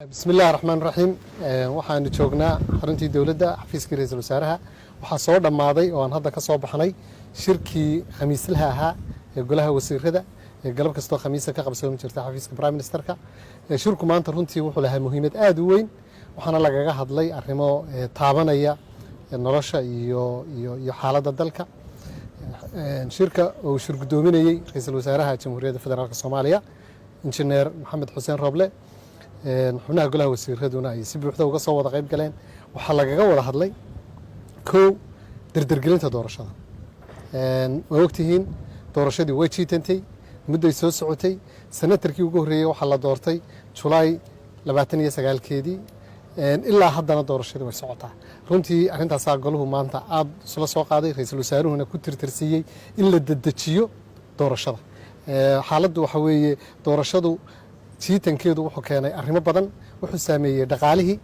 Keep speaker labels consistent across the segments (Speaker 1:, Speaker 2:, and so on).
Speaker 1: بسم الله الرحمن الرحيم waxaan joognaa xaruntii dawladda xafiiska ra'iisul wasaaraha waxa soo dhamaaday oo aan hadda ka soo baxnay shirkii khamiislaha ahaa ee golaha wasiirada ee galab kasta khamiisa ka qabsoon jirtay xafiiska prime ministerka shirku maanta runtii wuxuu lahaa muhiimad aad u weyn waxaana lagaga hadlay arrimo taabanaya nolosha iyo xaaladda dalka shirka oo shir gudoominayay ra'iisul wasaaraha jamhuuriyadda federaalka Soomaaliya injineer Maxamed Xuseen Roble xubnaha golaha wasiiraduna ay si buuxda uga soo wada qayb galeen waxa lagaga wada hadlay dardargelinta doorashada way ogtihiin doorashadii way jiitantay muddo soo socotay sanatarkii ugu horeeyay waxa la doortay July 29keedii ilaa haddana doorashadii way socotaa runtii arrintaas goluhu maanta aad isla soo qaaday ra'iisul wasaaruhuna ku tirtirsiyay in la dedejiyo doorashada xaaladdu waxa weeye doorashadu jiitankeedu wuxuu keenay arrimo badan wuxuu saameeyay dhaqaalihii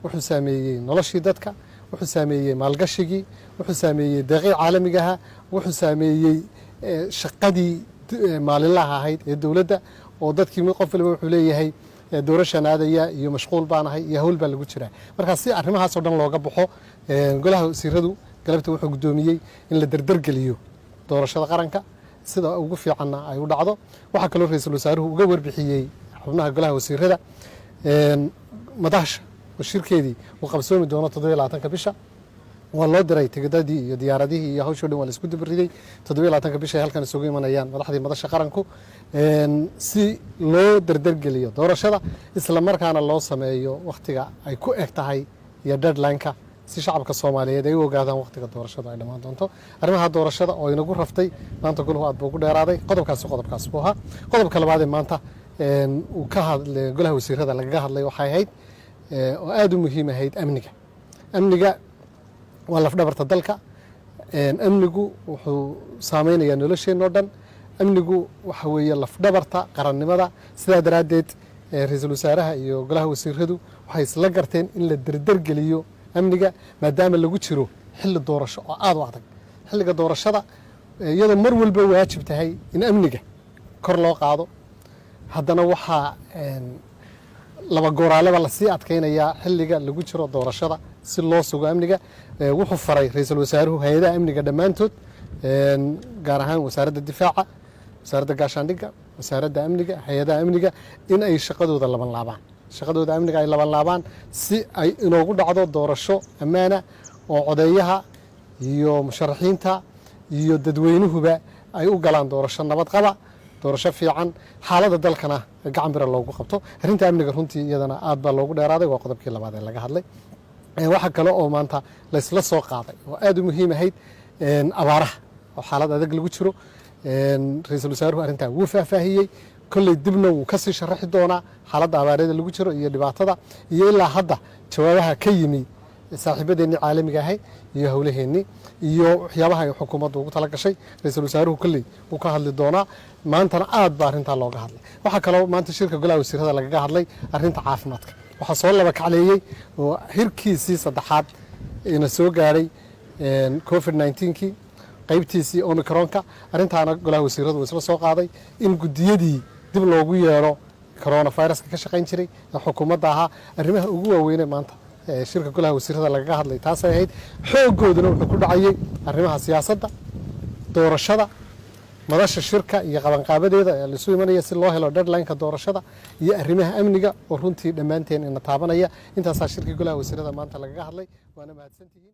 Speaker 1: wuxuu saameeyay noloshii dadka wuxuu saameeyay maalgashigii wuxuu saameeyay deeqii caalamiga ah wuxuu saameeyay shaqadii maalinlaha ahayd ee dawladda oo dadkii qof walba wuxuu leeyahay doorashan aadaya iyo mashquul baan ahay iyo hawl baa lagu jiraa marka si arrimahaas oo dhan looga baxo golaha wasiiradu galabta wuxuu gudoomiyay in la dardargeliyo doorashada qaranka sida ugu fiicanna ay u dhacdo waxa kale oo ra'iisul wasaaruhu uga warbixiyay xubnaha golaha wasiirada madaxda shirkeedii uu qabsoomi doono 27 bisha waa loo diray tigidadii iyo diyaaradihii iyo hawsha dhan waa la isku dibiriday 27 bisha halkan isugu imanayaan madaxdii madasha qaranku si loo dardargeliyo doorashada isla markaana loo sameeyo waqtiga ay ku eg tahay iyo deadline-ka si shacabka Soomaaliyeed ay u ogaadaan waqtiga doorashada ay dhamaan doonto arrimaha doorashada oo inagu raftay maanta goluhu aad buu ku dheeraaday qodobkaas buu ahaa qodobka labaad ee maanta uu ka hadlay golaha wasiirada lagaga hadlay waxay ahayd oo aad u muhiim ahayd amniga waa lafdhabarta dalka amnigu wuxuu saameynayaa nolosheenna oo dhan amnigu waxa weeye lafdhabarta qarannimada sidaa daraadeed ra'iisul wasaaraha iyo golaha wasiiradu waxay isla garteen in la dardargeliyo amniga maadaama lagu jiro xilli doorasho oo aad u adag xilliga doorashada iyadoo mar walba waajib tahay in amniga kor loo qaado haddana waxa laba gooraalaba la sii adkeynayaa xilliga lagu jiro doorashada si loo sugo amniga wuxuu faray ra'iisul wasaaruhu hay'adaha amniga dhamaantood gaar ahaan wasaaradda difaaca wasaaradda gaashaandhigga wasaaradda amniga hay'adaha amniga in ay shaqadooda amniga ay laban si ay inoogu dhacdo doorasho ammaana oo codeeyaha iyo musharaxiinta iyo dadweynuhuba ay u galaan doorasho nabad qaba doorasho fiican xaaladda dalkana gacan bira loogu qabto arrinta amniga runtii iyadana aad baa loogu dheeraaday waa qodobkii labaad ee laga hadlay waxa kale oo maanta la isla soo qaaday oo aad u muhiim ahayd abaaraha oo xaalad adag lagu jiro ra'iisul wasaaruhu arrintan wuu faahfaahiyey kolley dibna wuu ka sii sharaxi doonaa xaaladda abaareeda lagu jiro iyo dhibaatada iyo ilaa hadda jawaabaha ka yimi saaxiibadeennii caalamiga ahay iyo howlaheennii iyo waxyaabaha ay xukuumaddu ugu tala gashay ra'iisul wasaaruhu kolley wuu ka hadli doonaa maantana aad baa arrintaa looga hadlay waxaa kaloo maanta shirka golaha wasiirada lagaga hadlay arrinta caafimaadka waxaa soo laba kacleeyey oo hirkiisii saddexaad ina soo gaadhay covid-19kii qaybtiisii omicronka arrintaana golaha wasiiradu isla soo qaaday in gudiyadii dib loogu yeero coronaviruska ka shaqayn jiray ee xukuumadda ahaa arrimaha ugu waaweynee maanta shirka golaha wasiirada lagaga hadlay taasay ahayd xooggooduna wuxuu ku dhacayay arrimaha siyaasadda doorashada madasha shirka iyo qabanqaabadeeda ee la isu imanaya si loo helo deadline-ka doorashada iyo arrimaha amniga oo runtii dhammaanteen ina taabanaya intaasaa shirkii golaha wasiirada maanta lagaga hadlay waana mahadsantihiin